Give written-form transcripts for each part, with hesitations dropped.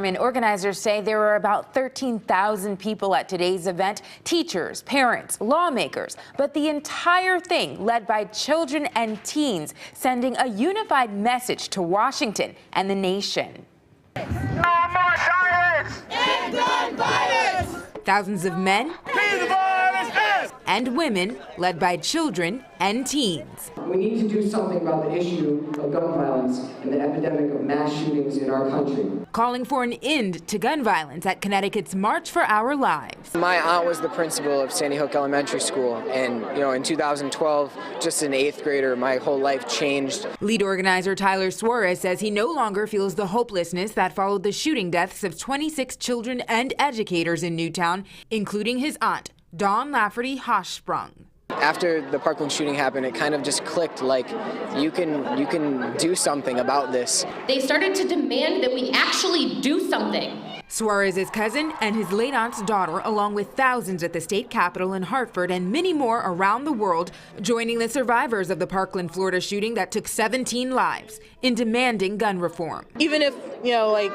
And organizers say there were about 13,000 people at today's event, teachers, parents, lawmakers, but the entire thing led by children and teens, sending a unified message to Washington and the nation. No more silence! End gun violence! Thousands of men Peace violence ends! and women, led by children and teens. We need to do something about the issue of gun violence and the epidemic of mass shootings in our country. Calling for an end to gun violence at Connecticut's March for Our Lives. My aunt was the principal of Sandy Hook Elementary School, and in 2012, just an 8th grader, my whole life changed. Lead organizer Tyler Suarez says he no longer feels the hopelessness that followed the shooting deaths of 26 children and educators in Newtown, including his aunt, Dawn Lafferty Hochsprung. After the Parkland shooting happened, it kind of just clicked, like, you can do something about this. They started to demand that we actually do something. Suarez's cousin and his late aunt's daughter, along with thousands at the state capitol in Hartford and many more around the world, joining the survivors of the Parkland, Florida shooting that took 17 lives in demanding gun reform. Even if,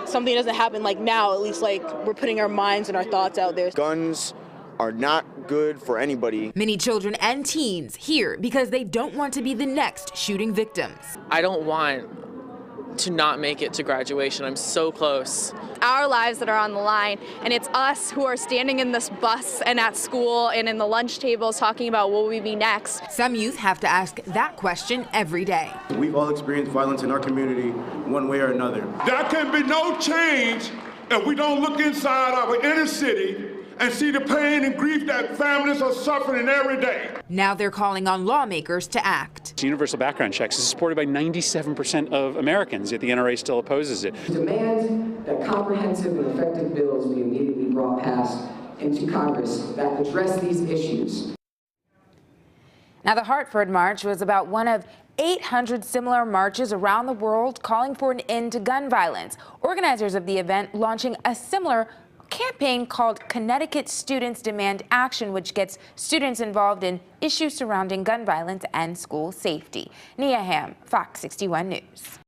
something doesn't happen now, at least we're putting our minds and our thoughts out there. Guns are not good for anybody. Many children and teens here because they don't want to be the next shooting victims. I don't want to not make it to graduation. I'm so close. Our lives that are on the line, and it's us who are standing in this bus and at school and in the lunch tables talking about will we be next. Some youth have to ask that question every day. We've all experienced violence in our community one way or another. There can be no change if we don't look inside our inner city and see the pain and grief that families are suffering every day. Now they're calling on lawmakers to act. Universal background checks is supported by 97% of Americans, yet the NRA still opposes it. Demand that comprehensive and effective bills be immediately brought passed into Congress that address these issues. Now, the Hartford March was about one of 800 similar marches around the world calling for an end to gun violence. Organizers of the event launching a similar campaign called Connecticut Students Demand Action, which gets students involved in issues surrounding gun violence and school safety. Nia Ham, Fox 61 News.